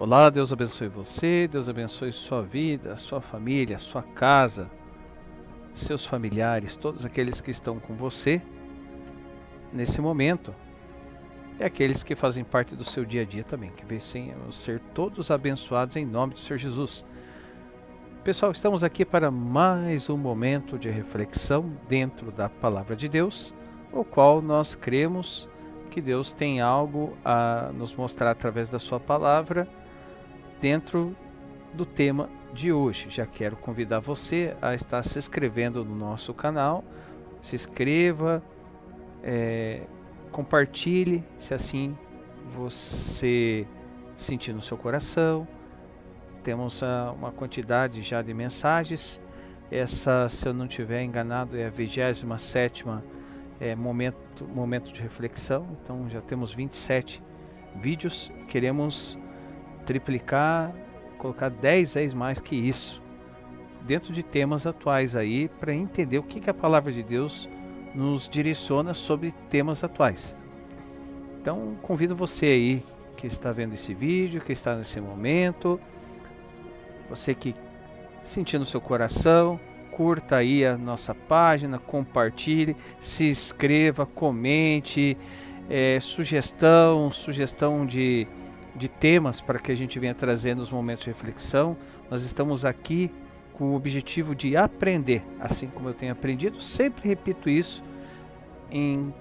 Olá, Deus abençoe você, Deus abençoe sua vida, sua família, sua casa, seus familiares, todos aqueles que estão com você nesse momento e aqueles que fazem parte do seu dia a dia também, que venham ser todos abençoados em nome do Senhor Jesus. Pessoal, estamos aqui para mais um momento de reflexão dentro da Palavra de Deus, o qual nós cremos que Deus tem algo a nos mostrar através da sua palavra dentro do tema de hoje. Já quero convidar você a estar se inscrevendo no nosso canal, se inscreva, compartilhe, se assim você sentir no seu coração. Temos uma quantidade já de mensagens. Essa, se eu não estiver enganado, é a 27ª momento de reflexão. Então já temos 27 vídeos. Queremos triplicar, colocar 10 vezes mais que isso dentro de temas atuais aí, para entender o que a palavra de Deus nos direciona sobre temas atuais. Então convido você aí que está vendo esse vídeo, que está nesse momento, você que sentir no seu coração, curta aí a nossa página, compartilhe, se inscreva, comente, sugestão de temas para que a gente venha trazendo nos momentos de reflexão. Nós estamos aqui com o objetivo de aprender, assim como eu tenho aprendido. Sempre repito isso em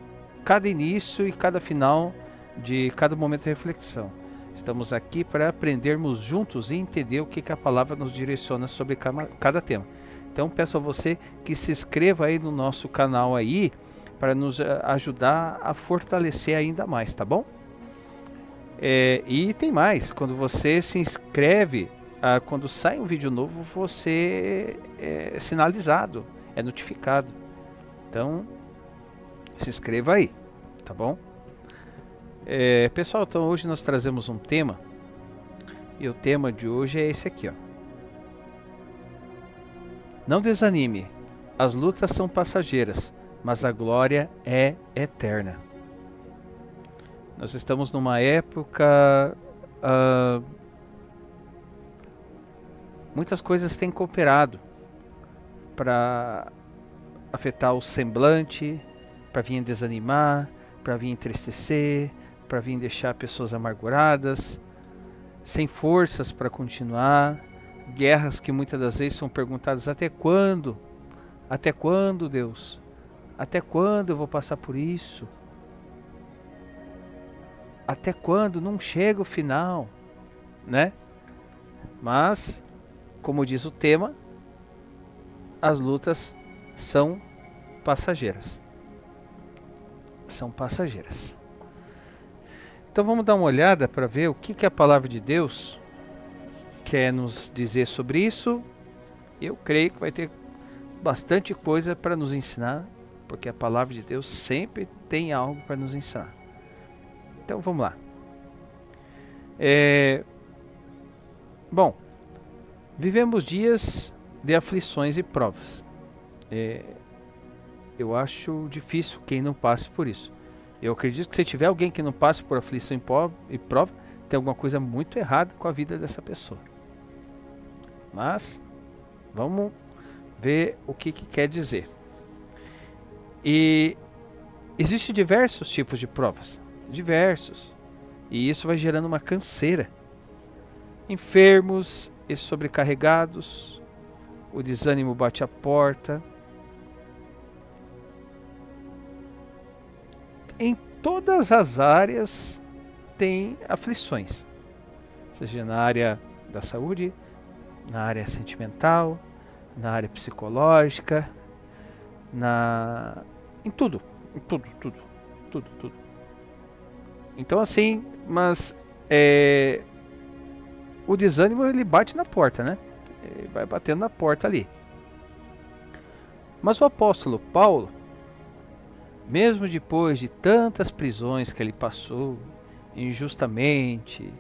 cada início e cada final de cada momento de reflexão. Estamos aqui para aprendermos juntos e entender o que a palavra nos direciona sobre cada tema. Então peço a você que se inscreva aí no nosso canal aí, para nos ajudar a fortalecer ainda mais, tá bom? E tem mais, quando você se inscreve, quando sai um vídeo novo, você é sinalizado, é notificado. Então, se inscreva aí, tá bom? Pessoal, então hoje nós trazemos um tema, e o tema de hoje é esse aqui, ó. Não desanime, as lutas são passageiras, mas a glória é eterna. Nós estamos numa época, muitas coisas têm cooperado para afetar o semblante, para vir desanimar, para vir entristecer, para vir deixar pessoas amarguradas, sem forças para continuar, guerras que muitas das vezes são perguntadas: até quando? Até quando, Deus? Até quando eu vou passar por isso? Até quando? Não chega o final, né? Mas, como diz o tema, as lutas são passageiras. São passageiras. Então vamos dar uma olhada para ver o que a palavra de Deus quer nos dizer sobre isso. Eu creio que vai ter bastante coisa para nos ensinar, porque a palavra de Deus sempre tem algo para nos ensinar. Então vamos lá. Bom, vivemos dias de aflições e provas. Eu acho difícil quem não passe por isso. Eu acredito que se tiver alguém que não passe por aflição e prova, tem alguma coisa muito errada com a vida dessa pessoa. Mas vamos ver o que quer dizer. E existem diversos tipos de provas. Diversos, e isso vai gerando uma canseira, enfermos e sobrecarregados, o desânimo bate a porta. Em todas as áreas tem aflições, seja na área da saúde, na área sentimental, na área psicológica, em tudo. Então assim, mas o desânimo ele bate na porta, né? Ele vai batendo na porta ali. Mas o apóstolo Paulo, mesmo depois de tantas prisões que ele passou, injustamente,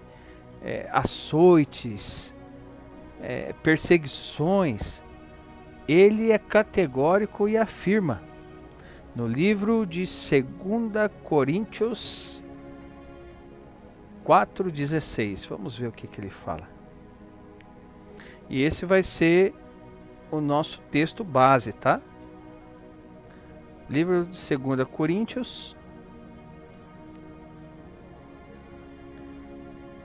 açoites, perseguições, ele é categórico e afirma no livro de 2 Coríntios 4:16. Vamos ver o que ele fala. E esse vai ser o nosso texto base, tá? Livro de 2 Coríntios,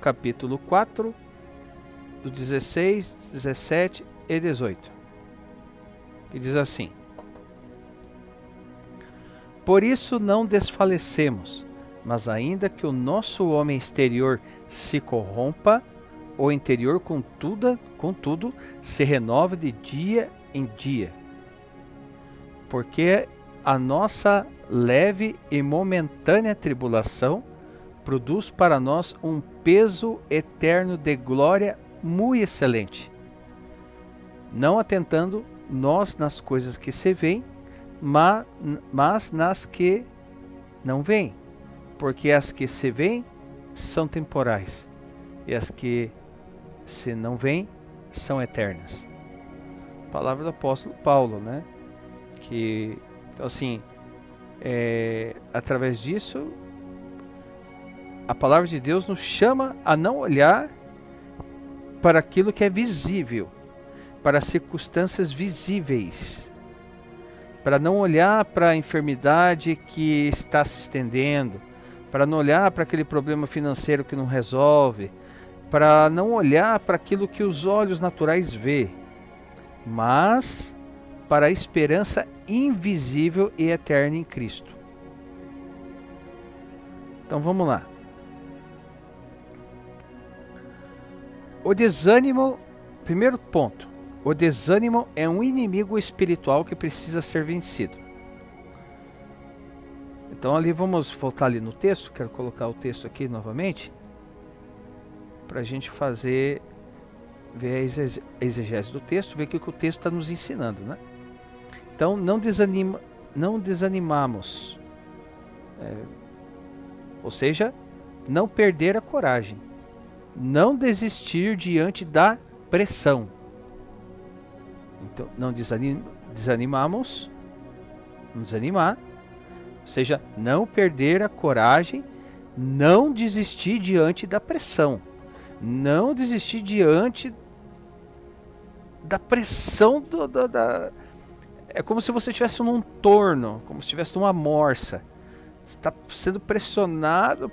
capítulo 4, do 16, 17 e 18. Que diz assim: Por isso não desfalecemos, mas ainda que o nosso homem exterior se corrompa, o interior contudo se renova de dia em dia. Porque a nossa leve e momentânea tribulação produz para nós um peso eterno de glória muito excelente, não atentando nós nas coisas que se veem, mas nas que não veem, porque as que se veem são temporais, e as que se não veem são eternas. Palavra do apóstolo Paulo, né? Que, então assim, através disso, a palavra de Deus nos chama a não olhar para aquilo que é visível, para as circunstâncias visíveis, para não olhar para a enfermidade que está se estendendo, para não olhar para aquele problema financeiro que não resolve, para não olhar para aquilo que os olhos naturais vê, mas para a esperança invisível e eterna em Cristo. Então vamos lá. O desânimo, primeiro ponto, o desânimo é um inimigo espiritual que precisa ser vencido. Então ali vamos voltar ali no texto, quero colocar o texto aqui novamente, para a gente ver a exegese do texto, ver o que o texto está nos ensinando, né? Então não desanimamos, ou seja, não perder a coragem, não desistir diante da pressão. Então não desanimamos, não desanimar, ou seja, não perder a coragem, não desistir diante da pressão, não desistir diante da pressão é como se você estivesse num torno, como se estivesse numa morsa. Você está sendo pressionado,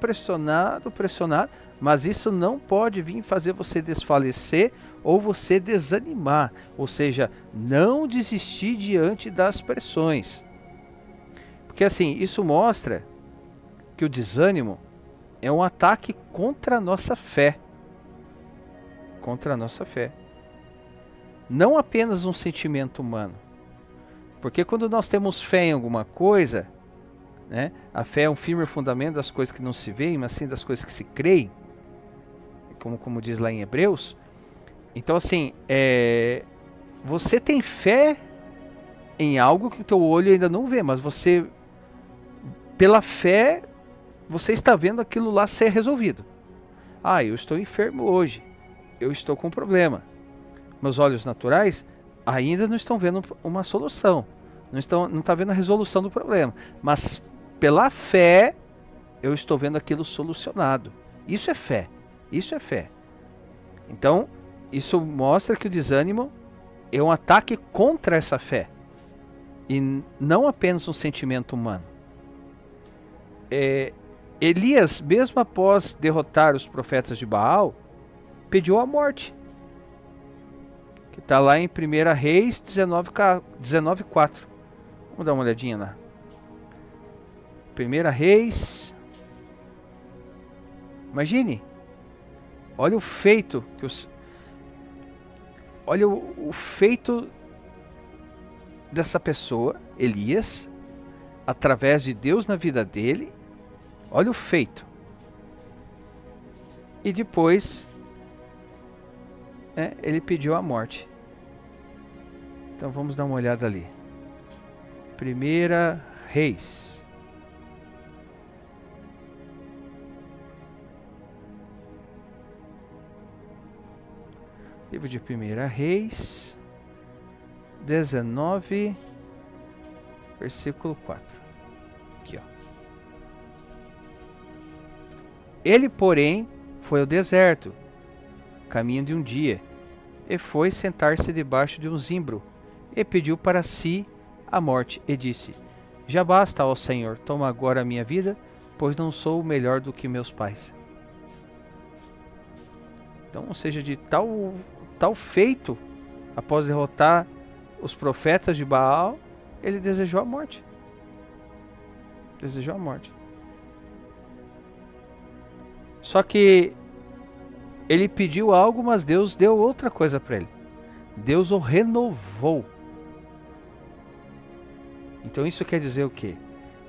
mas isso não pode vir fazer você desfalecer ou você desanimar, ou seja, não desistir diante das pressões. Porque assim, isso mostra que o desânimo é um ataque contra a nossa fé. Contra a nossa fé. Não apenas um sentimento humano. Porque quando nós temos fé em alguma coisa, né, a fé é um firme fundamento das coisas que não se veem, mas sim das coisas que se creem, como diz lá em Hebreus. Então assim, você tem fé em algo que o teu olho ainda não vê, mas você, pela fé, você está vendo aquilo lá ser resolvido. Ah, eu estou enfermo hoje, eu estou com um problema. Meus olhos naturais ainda não estão vendo uma solução, não está vendo a resolução do problema, mas pela fé eu estou vendo aquilo solucionado. Isso é fé, isso é fé. Então isso mostra que o desânimo é um ataque contra essa fé e não apenas um sentimento humano. Elias, mesmo após derrotar os profetas de Baal, pediu a morte, que está lá em 1 Reis 19:4. Vamos dar uma olhadinha lá. 1 Reis. Imagine. Olha o feito que olha o feito dessa pessoa, Elias, através de Deus na vida dele. Olha o feito. E depois ele pediu a morte. Então vamos dar uma olhada ali. 1 Reis. Livro de 1 Reis 19, versículo 4. Aqui, ó. Ele, porém, foi ao deserto, caminho de um dia, e foi sentar-se debaixo de um zimbro, e pediu para si a morte, e disse: já basta, ó Senhor, toma agora a minha vida, pois não sou melhor do que meus pais. Então, ou seja, de tal feito, após derrotar os profetas de Baal, ele desejou a morte. Desejou a morte. Só que ele pediu algo, mas Deus deu outra coisa para ele. Deus o renovou. Então isso quer dizer o quê?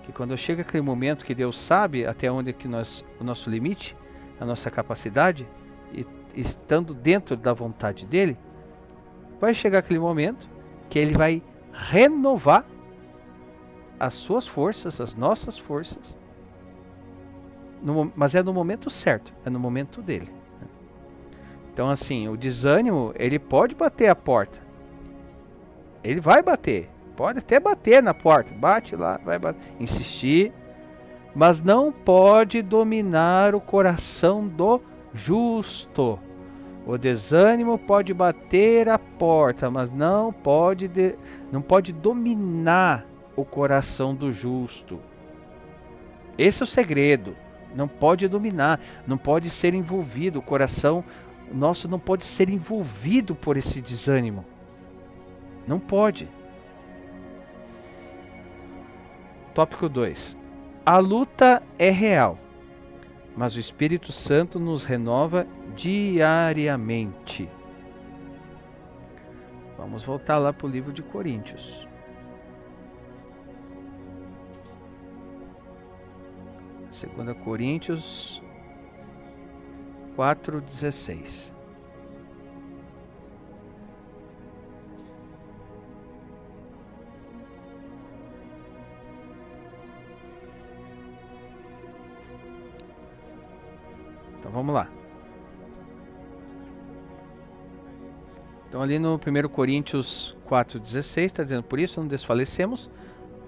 Que quando chega aquele momento que Deus sabe até onde é que o nosso limite, a nossa capacidade, e estando dentro da vontade dele, vai chegar aquele momento que ele vai renovar as suas forças, as nossas forças, mas é no momento certo, é no momento dele. Então assim, o desânimo, ele pode bater a porta, ele vai bater, pode até bater na porta, bate lá, vai bater, insistir, mas não pode dominar o coração do justo. O desânimo pode bater a porta, mas não pode dominar o coração do justo. Esse é o segredo. Não pode dominar, não pode ser envolvido. O coração nosso não pode ser envolvido por esse desânimo. Não pode. Tópico 2. A luta é real, mas o Espírito Santo nos renova diariamente. Vamos voltar lá para o livro de Coríntios. 2 Coríntios 4:16. Então vamos lá. Então ali no 1 Coríntios 4:16 está dizendo: por isso não desfalecemos,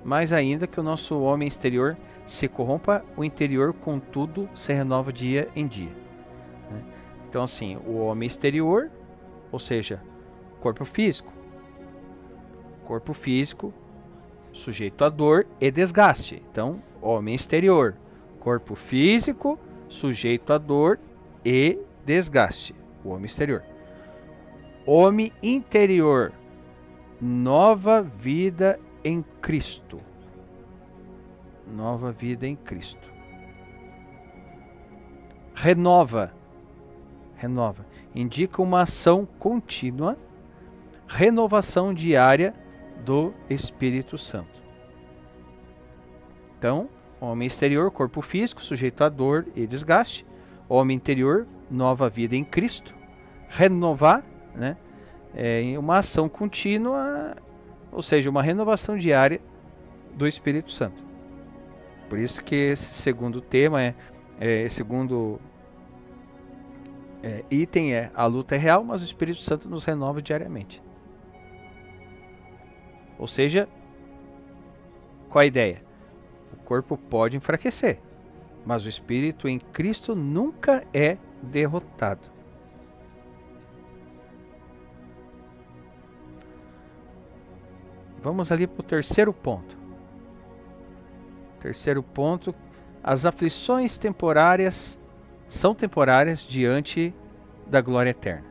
mas ainda que o nosso homem exterior se corrompa, o interior contudo se renova dia em dia. Então assim, o homem exterior, ou seja, corpo físico sujeito a dor e desgaste. Então, homem exterior, corpo físico sujeito a dor e desgaste. O homem exterior. Homem interior, nova vida em Cristo. Nova vida em Cristo. Renova. Indica uma ação contínua, renovação diária do Espírito Santo. Então, homem exterior, corpo físico, sujeito a dor e desgaste. Homem interior, nova vida em Cristo. Renovar, né? Em uma ação contínua, ou seja, uma renovação diária do Espírito Santo. Por isso que esse segundo tema segundo item a luta é real, mas o Espírito Santo nos renova diariamente. Ou seja, qual a ideia? O corpo pode enfraquecer, mas o Espírito em Cristo nunca é derrotado. Vamos ali para o terceiro ponto. Terceiro ponto, as aflições temporárias são temporárias diante da glória eterna.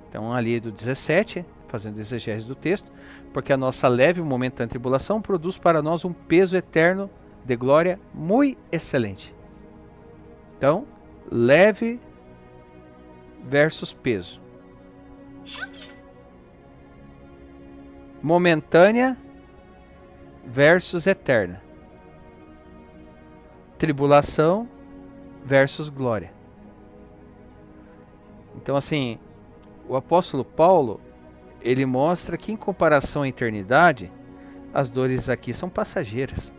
Então ali do 17, fazendo exegese do texto, porque a nossa leve e momentânea tribulação produz para nós um peso eterno de glória muito excelente. Então, leve versus peso. Momentânea versus eterna. Tribulação versus glória. Então assim, o apóstolo Paulo, ele mostra que em comparação à eternidade, as dores aqui são passageiras.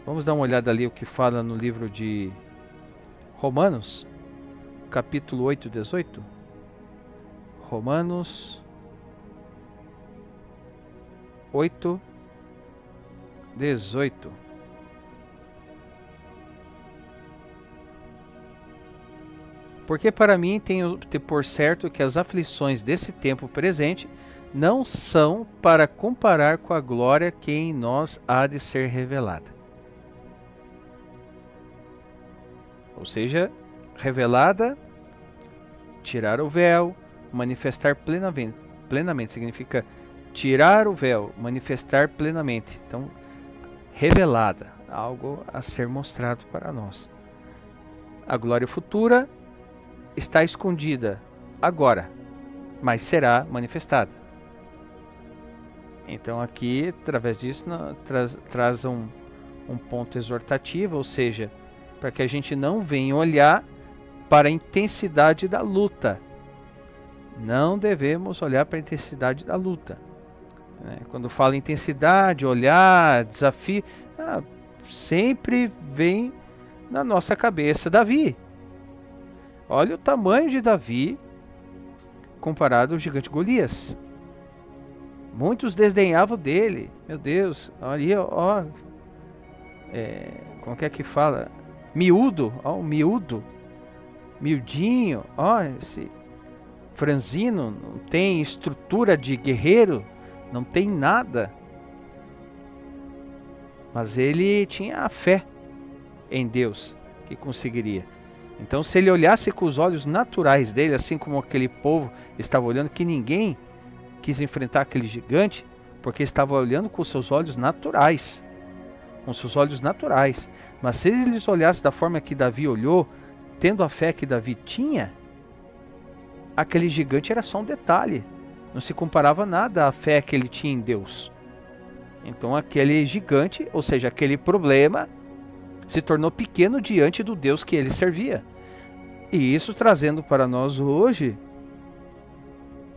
Vamos dar uma olhada ali o que fala no livro de Romanos, capítulo 8, 18. Romanos 8, 18. Porque para mim tenho por certo que as aflições desse tempo presente não são para comparar com a glória que em nós há de ser revelada. Ou seja, revelada, tirar o véu, manifestar plenamente. Plenamente significa tirar o véu, manifestar plenamente. Então, revelada, algo a ser mostrado para nós. A glória futura está escondida agora, mas será manifestada. Então aqui, através disso, traz um ponto exortativo, ou seja, para que a gente não venha olhar para a intensidade da luta. Não devemos olhar para a intensidade da luta. Quando fala intensidade, olhar, desafio, sempre vem na nossa cabeça Davi. Olha o tamanho de Davi comparado ao gigante Golias. Muitos desdenhavam dele. Meu Deus, olha, ó, como é que fala? Miúdo, ó, miudinho, ó, esse franzino, não tem estrutura de guerreiro, não tem nada. Mas ele tinha a fé em Deus que conseguiria. Então, se ele olhasse com os olhos naturais dele, assim como aquele povo estava olhando, que ninguém quis enfrentar aquele gigante, porque estava olhando com seus olhos naturais. Com seus olhos naturais. Mas se eles olhassem da forma que Davi olhou, tendo a fé que Davi tinha, aquele gigante era só um detalhe. Não se comparava nada à fé que ele tinha em Deus. Então aquele gigante, ou seja, aquele problema, se tornou pequeno diante do Deus que ele servia. E isso trazendo para nós hoje,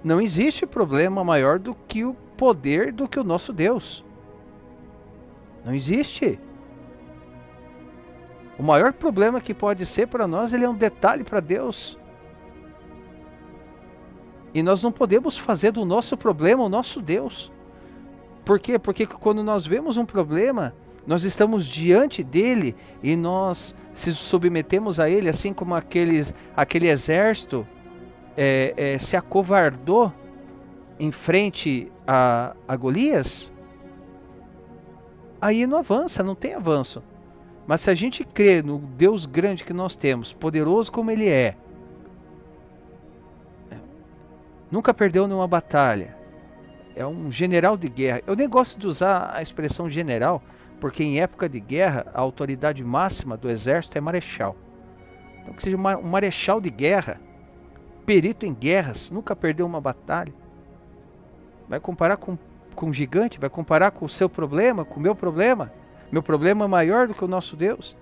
não existe problema maior do que o poder do que o nosso Deus. Não existe. O maior problema que pode ser para nós, ele é um detalhe para Deus. E nós não podemos fazer do nosso problema o nosso Deus. Por quê? Porque quando nós vemos um problema, nós estamos diante dele e nós se submetemos a ele, assim como aquele exército se acovardou em frente a Golias. Aí não avança, não tem avanço. Mas se a gente crê no Deus grande que nós temos, poderoso como ele é, nunca perdeu nenhuma batalha, é um general de guerra. Eu nem gosto de usar a expressão general, porque em época de guerra a autoridade máxima do exército é marechal. Então que seja um marechal de guerra, perito em guerras, nunca perdeu uma batalha. Vai comparar com um gigante? Vai comparar com o seu problema, com o meu problema? Meu problema é maior do que o nosso Deus.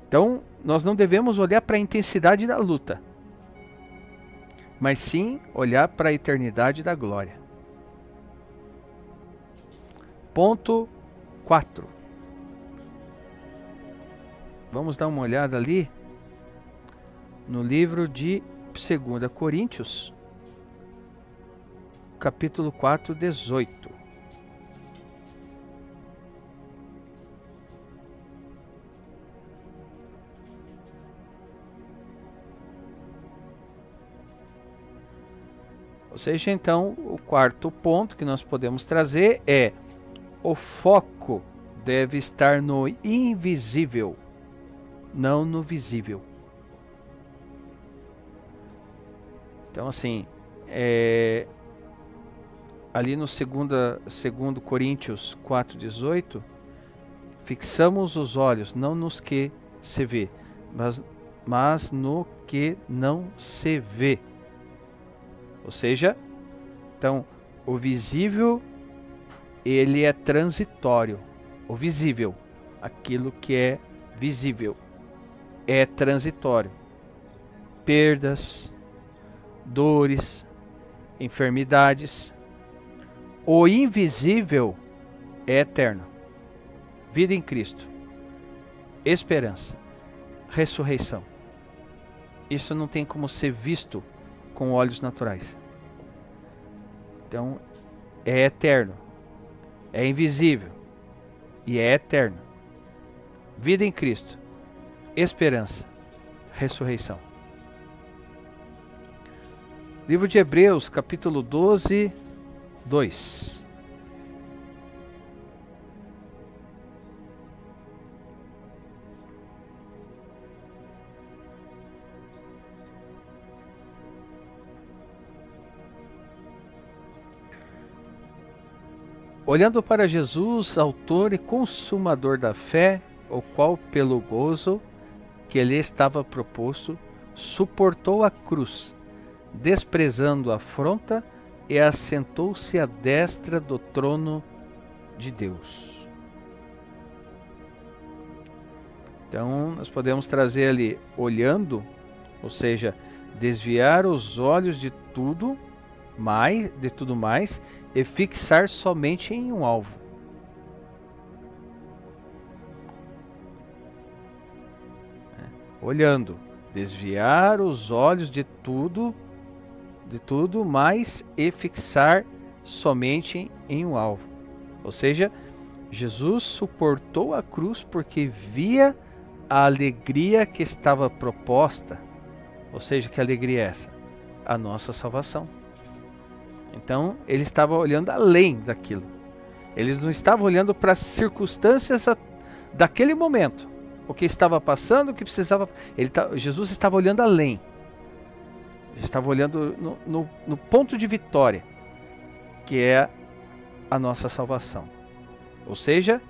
Então nós não devemos olhar para a intensidade da luta, mas sim olhar para a eternidade da glória. Ponto 4. Vamos dar uma olhada ali no livro de 2 Coríntios, capítulo 4, 18. Ou seja, então, o quarto ponto que nós podemos trazer é: o foco deve estar no invisível, não no visível. Então, assim, ali no 2 Coríntios 4,18, fixamos os olhos não nos que se vê, mas no que não se vê. Ou seja, então, o visível, ele é transitório. O visível, aquilo que é visível, é transitório. Perdas, dores, enfermidades. O invisível é eterno. Vida em Cristo, esperança, ressurreição. Isso não tem como ser visto com olhos naturais. Então, é eterno, é invisível e é eterno. Vida em Cristo, esperança, ressurreição. Livro de Hebreus, capítulo 12, 2. Olhando para Jesus, autor e consumador da fé, o qual, pelo gozo que lhe estava proposto, suportou a cruz, desprezando a afronta, e assentou-se à destra do trono de Deus. Então, nós podemos trazer ali, olhando, ou seja, desviar os olhos de tudo mais, e fixar somente em um alvo. Olhando, desviar os olhos de tudo mais e fixar somente em um alvo. Ou seja, Jesus suportou a cruz porque via a alegria que estava proposta. Ou seja, que alegria é essa? A nossa salvação. Então, ele estava olhando além daquilo. Ele não estava olhando para as circunstâncias daquele momento. O que estava passando, o que precisava. Jesus estava olhando além. Ele estava olhando no ponto de vitória, que é a nossa salvação. Ou seja,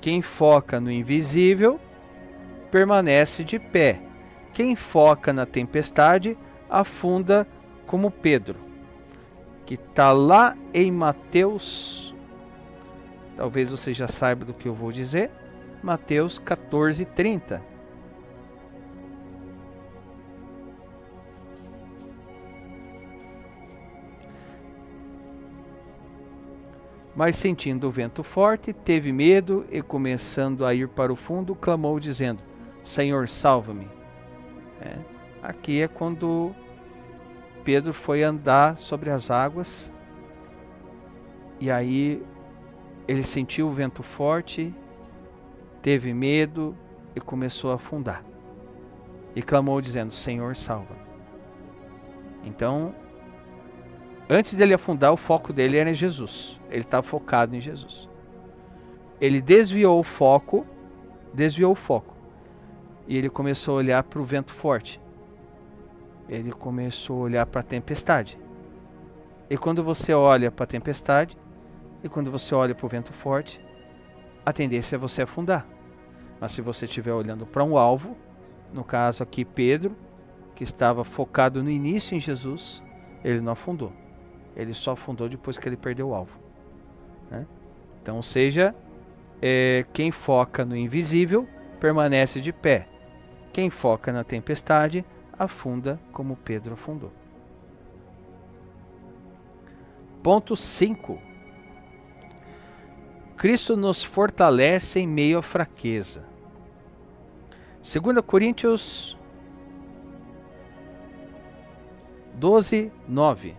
quem foca no invisível permanece de pé. Quem foca na tempestade afunda como Pedro, que está lá em Mateus, talvez você já saiba do que eu vou dizer, Mateus 14:30. Mas sentindo o vento forte, teve medo e, começando a ir para o fundo, clamou dizendo: Senhor, salva-me. Aqui é quando Pedro foi andar sobre as águas, e aí ele sentiu o vento forte, teve medo e começou a afundar. E clamou dizendo: Senhor, salva. Então, antes dele afundar, o foco dele era em Jesus. Ele estava focado em Jesus. Ele desviou o foco, e ele começou a olhar para o vento forte. Ele começou a olhar para a tempestade. E quando você olha para a tempestade, e quando você olha para o vento forte, a tendência é você afundar. Mas se você estiver olhando para um alvo, no caso aqui Pedro, que estava focado no início em Jesus, ele não afundou. Ele só afundou depois que ele perdeu o alvo. Então, seja, quem foca no invisível permanece de pé. Quem foca na tempestade afunda como Pedro afundou. Ponto 5. Cristo nos fortalece em meio à fraqueza. 2 Coríntios 12, 9.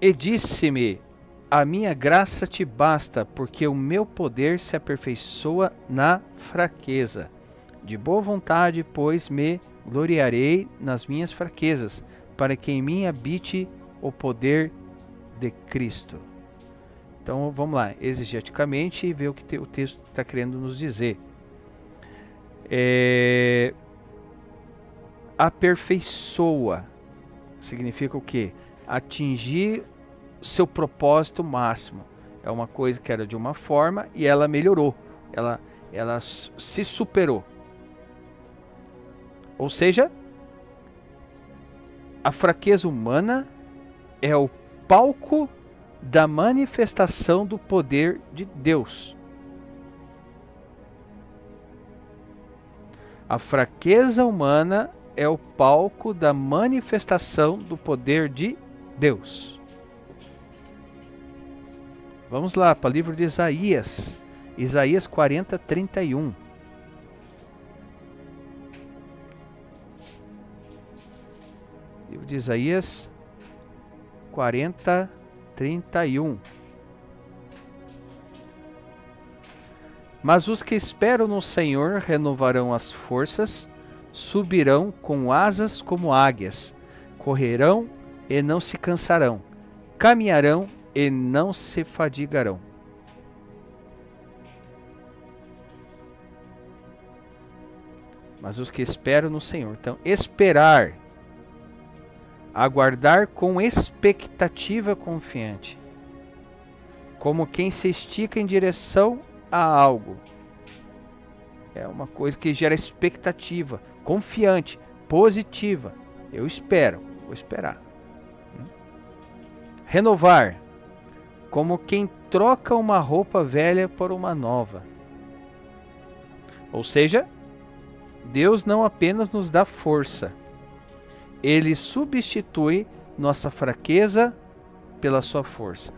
E disse-me: a minha graça te basta, porque o meu poder se aperfeiçoa na fraqueza. De boa vontade, pois, me gloriarei nas minhas fraquezas, para que em mim habite o poder de Cristo. Então vamos lá, exegeticamente, e ver o que o texto está querendo nos dizer. Aperfeiçoa significa o quê? Atingir seu propósito máximo. É uma coisa que era de uma forma e ela melhorou, ela se superou. Ou seja, a fraqueza humana é o palco da manifestação do poder de Deus. A fraqueza humana é o palco da manifestação do poder de Deus. Vamos lá para o livro de Isaías. Isaías 40, 31. Livro de Isaías 40, 31. Mas os que esperam no Senhor renovarão as forças, subirão com asas como águias, correrão e não se cansarão, caminharão e não se fadigarão. Mas os que esperam no Senhor. Então, esperar, aguardar com expectativa confiante, como quem se estica em direção a algo. É uma coisa que gera expectativa, confiante, positiva. Eu espero, vou esperar. Renovar, como quem troca uma roupa velha por uma nova. Ou seja, Deus não apenas nos dá força, Ele substitui nossa fraqueza pela sua força.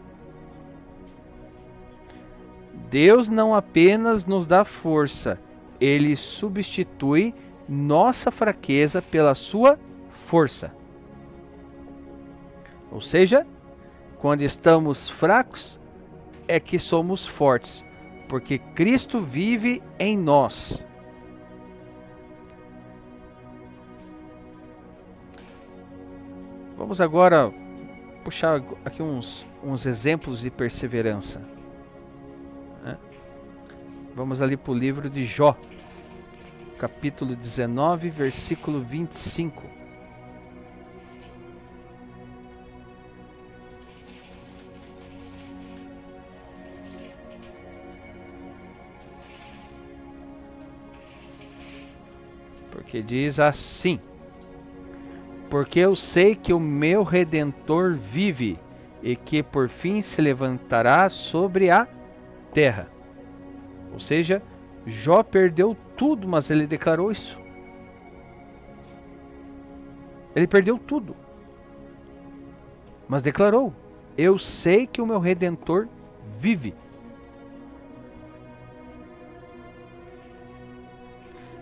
Deus não apenas nos dá força, Ele substitui nossa fraqueza pela sua força. Ou seja, quando estamos fracos, é que somos fortes, porque Cristo vive em nós. Vamos agora puxar aqui uns exemplos de perseverança. Vamos ali para o livro de Jó, capítulo 19, versículo 25. Porque diz assim: porque eu sei que o meu Redentor vive, e que por fim se levantará sobre a terra. Ou seja, Jó perdeu tudo, mas ele declarou isso. Ele perdeu tudo, mas declarou: eu sei que o meu Redentor vive.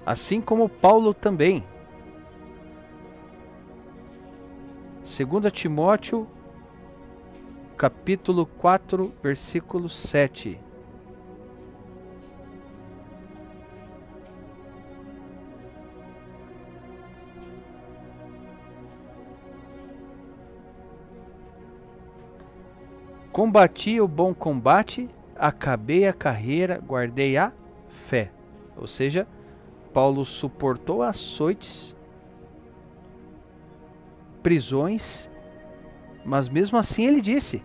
Assim como Paulo também. 2 Timóteo, capítulo 4, versículo 7. Combati o bom combate, acabei a carreira, guardei a fé. Ou seja, Paulo suportou açoites, prisões, mas mesmo assim ele disse: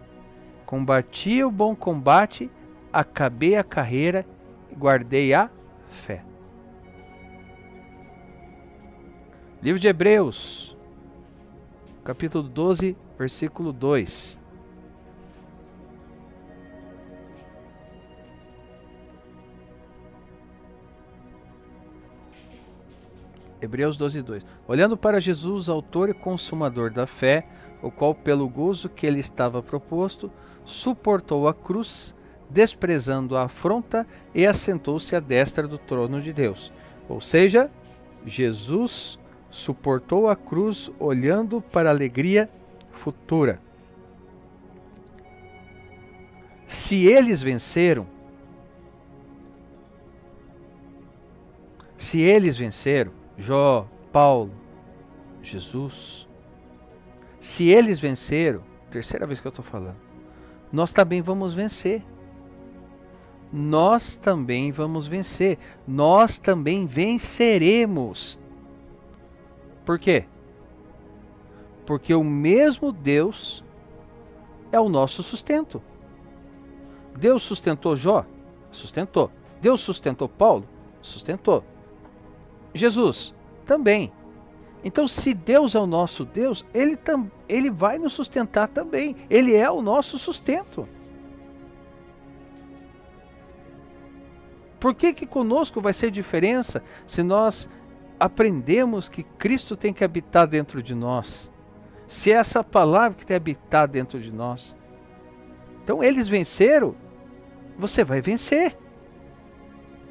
combati o bom combate, acabei a carreira e guardei a fé. Livro de Hebreus, capítulo 12, versículo 2. Hebreus 12, 2. Olhando para Jesus, autor e consumador da fé, o qual pelo gozo que ele estava proposto, suportou a cruz, desprezando a afronta, e assentou-se à destra do trono de Deus. Ou seja, Jesus suportou a cruz olhando para a alegria futura. Se eles venceram, Jó, Paulo, Jesus, se eles venceram, terceira vez que eu estou falando, nós também vamos vencer. Nós também vamos vencer. Nós também venceremos. Por quê? Porque o mesmo Deus é o nosso sustento. Deus sustentou Jó? Sustentou. Deus sustentou Paulo? Sustentou. Jesus também. Então, se Deus é o nosso Deus, Ele vai nos sustentar também. Ele é o nosso sustento. Por que conosco vai ser diferença se nós aprendemos que Cristo tem que habitar dentro de nós? Se é essa palavra que tem que habitar dentro de nós. Então, eles venceram, você vai vencer.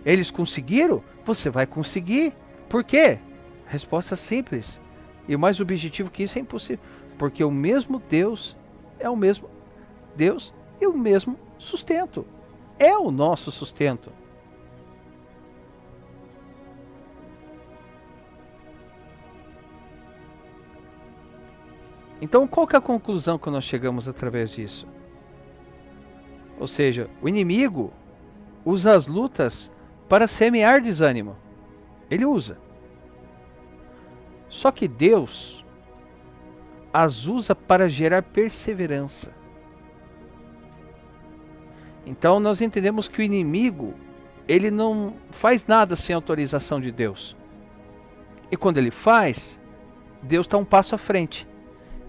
Eles conseguiram, você vai conseguir. Por quê? Resposta simples. E o mais objetivo que isso é impossível. Porque o mesmo Deus é o mesmo. Deus e o mesmo sustento. É o nosso sustento. Então, qual que é a conclusão que nós chegamos através disso? Ou seja, o inimigo usa as lutas para semear desânimo. Ele usa. Só que Deus as usa para gerar perseverança. Então nós entendemos que o inimigo, ele não faz nada sem autorização de Deus. E quando ele faz, Deus está um passo à frente.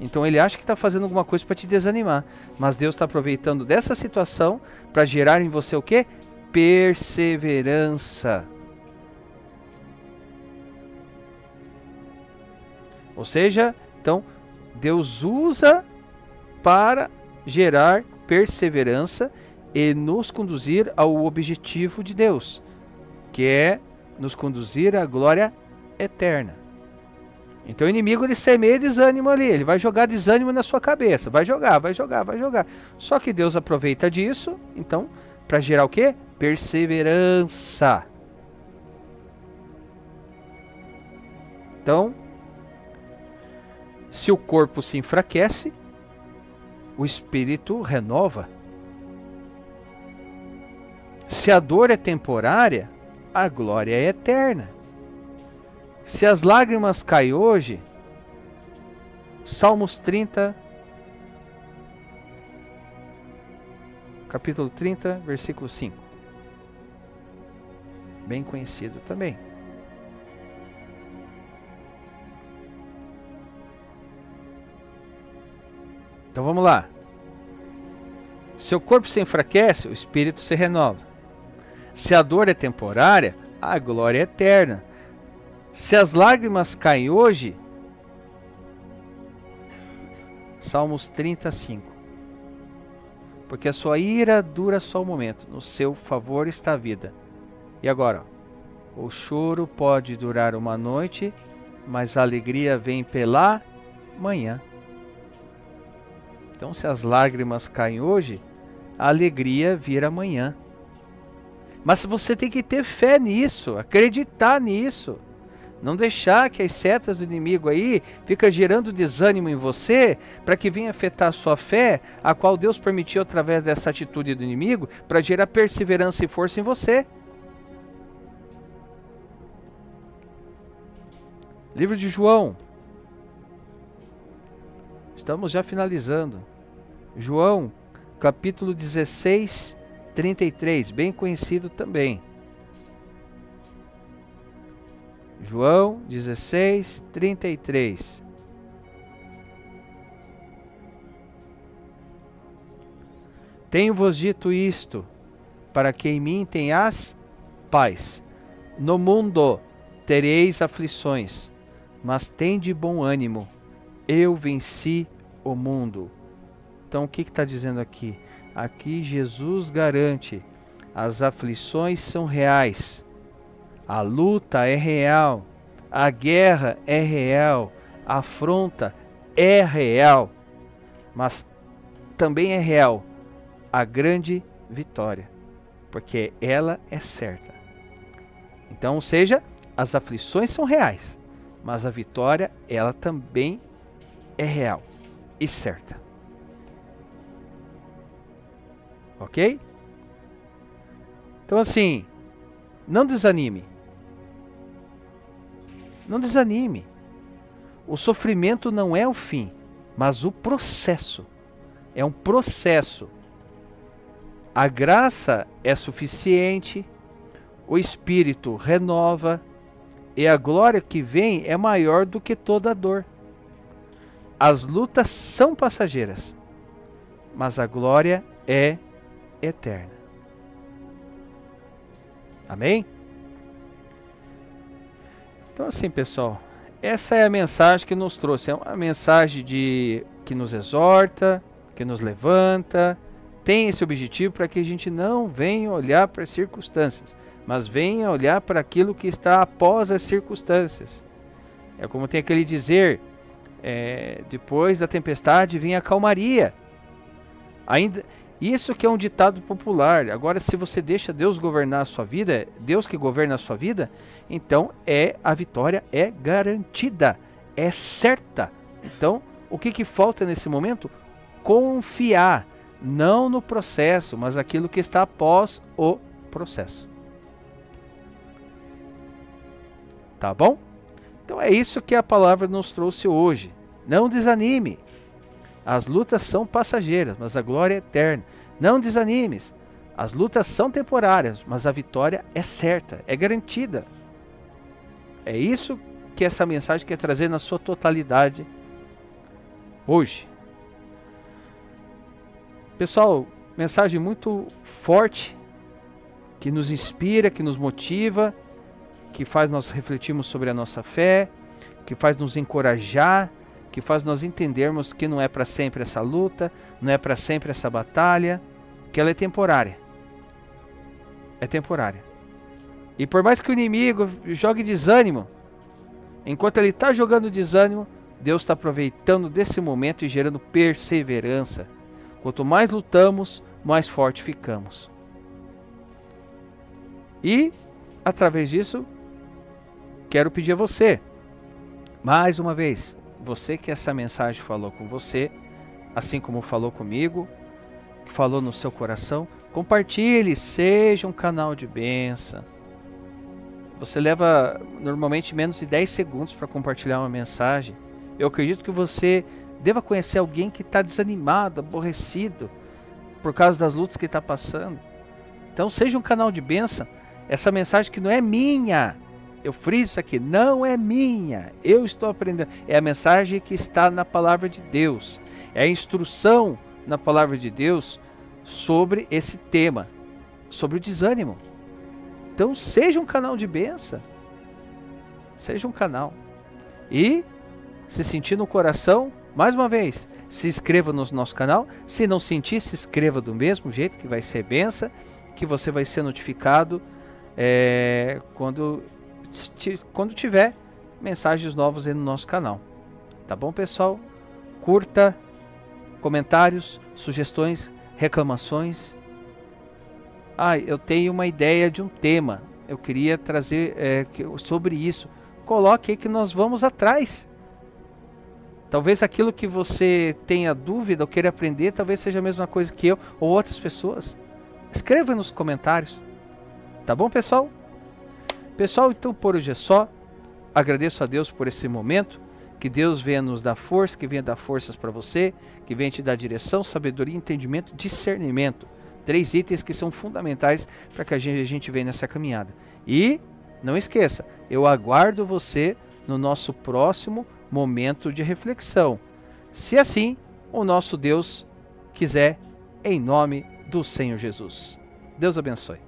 Então ele acha que está fazendo alguma coisa para te desanimar. Mas Deus está aproveitando dessa situação para gerar em você o quê? Perseverança. Ou seja, então Deus usa para gerar perseverança e nos conduzir ao objetivo de Deus, que é nos conduzir à glória eterna. Então o inimigo, ele semeia desânimo ali, ele vai jogar desânimo na sua cabeça, vai jogar. Só que Deus aproveita disso, então, para gerar o quê? Perseverança. Então, se o corpo se enfraquece, o espírito renova. Se a dor é temporária, a glória é eterna. Se as lágrimas caem hoje, Salmos 30, capítulo 30, versículo 5. Bem conhecido também. Então vamos lá. Se o corpo se enfraquece, o espírito se renova. Se a dor é temporária, a glória é eterna. Se as lágrimas caem hoje, Salmos 35. Porque a sua ira dura só um momento, no seu favor está a vida. E agora, o choro pode durar uma noite, mas a alegria vem pela manhã. Então, se as lágrimas caem hoje, a alegria vira amanhã. Mas você tem que ter fé nisso, acreditar nisso. Não deixar que as setas do inimigo aí fica gerando desânimo em você, para que venha afetar a sua fé, a qual Deus permitiu através dessa atitude do inimigo, para gerar perseverança e força em você. Livro de João. Estamos já finalizando. João, capítulo 16, 33, bem conhecido também. João 16, 33. Tenho-vos dito isto, para que em mim tenhas paz. No mundo tereis aflições, mas tende bom ânimo. Eu venci o mundo. Então o que está dizendo aqui? Aqui Jesus garante, as aflições são reais. A luta é real, a guerra é real, a afronta é real, mas também é real a grande vitória, porque ela é certa. Então, ou seja, as aflições são reais, mas a vitória, ela também é real e certa. Ok? Então assim, não desanime. Não desanime. O sofrimento não é o fim, mas o processo. É um processo. A graça é suficiente, o Espírito renova, e a glória que vem é maior do que toda a dor. As lutas são passageiras, mas a glória é eterna. Amém? Então assim, pessoal, essa é a mensagem que nos trouxe. É uma mensagem que nos exorta, que nos levanta, tem esse objetivo para que a gente não venha olhar para as circunstâncias, mas venha olhar para aquilo que está após as circunstâncias. É como tem aquele dizer, depois da tempestade vem a calmaria. Ainda isso que é um ditado popular. Agora, se você deixa Deus governar a sua vida, Deus que governa a sua vida, então a vitória é garantida, é certa. Então, o que falta nesse momento? Confiar, não no processo, mas aquilo que está após o processo. Tá bom? Então é isso que a palavra nos trouxe hoje. Não desanime. As lutas são passageiras, mas a glória é eterna. Não desanimes. As lutas são temporárias, mas a vitória é certa, é garantida. É isso que essa mensagem quer trazer na sua totalidade hoje. Pessoal, mensagem muito forte, que nos inspira, que nos motiva, que faz nós refletirmos sobre a nossa fé, que faz nos encorajar, que faz nós entendermos que não é para sempre essa luta, não é para sempre essa batalha, que ela é temporária. É temporária. E por mais que o inimigo jogue desânimo, enquanto ele está jogando desânimo, Deus está aproveitando desse momento e gerando perseverança. Quanto mais lutamos, mais forte ficamos. E, através disso, quero pedir a você, mais uma vez, você que essa mensagem falou com você, assim como falou comigo, que falou no seu coração, compartilhe, seja um canal de bênção. Você leva normalmente menos de 10 segundos para compartilhar uma mensagem. Eu acredito que você deva conhecer alguém que está desanimado, aborrecido, por causa das lutas que está passando. Então seja um canal de bênção. Essa mensagem que não é minha, eu friso isso aqui, não é minha, eu estou aprendendo. É a mensagem que está na palavra de Deus. É a instrução na palavra de Deus sobre esse tema, sobre o desânimo. Então seja um canal de bênção. Seja um canal. E se sentir no coração, mais uma vez, se inscreva no nosso canal. Se não sentir, se inscreva do mesmo jeito, que vai ser bênção, que você vai ser notificado quando tiver mensagens novas aí no nosso canal. Tá bom, pessoal? Curta, comentários, sugestões, reclamações. Eu tenho uma ideia de um tema, eu queria trazer sobre isso. Coloque aí que nós vamos atrás. Talvez aquilo que você tenha dúvida ou queira aprender, talvez seja a mesma coisa que eu ou outras pessoas. Escreva nos comentários. Tá bom, pessoal? Pessoal, então por hoje é só. Agradeço a Deus por esse momento. Que Deus venha nos dar força, que venha dar forças para você, que venha te dar direção, sabedoria, entendimento, discernimento. 3 itens que são fundamentais para que a gente venha nessa caminhada. E não esqueça, eu aguardo você no nosso próximo momento de reflexão. Se assim o nosso Deus quiser, em nome do Senhor Jesus. Deus abençoe.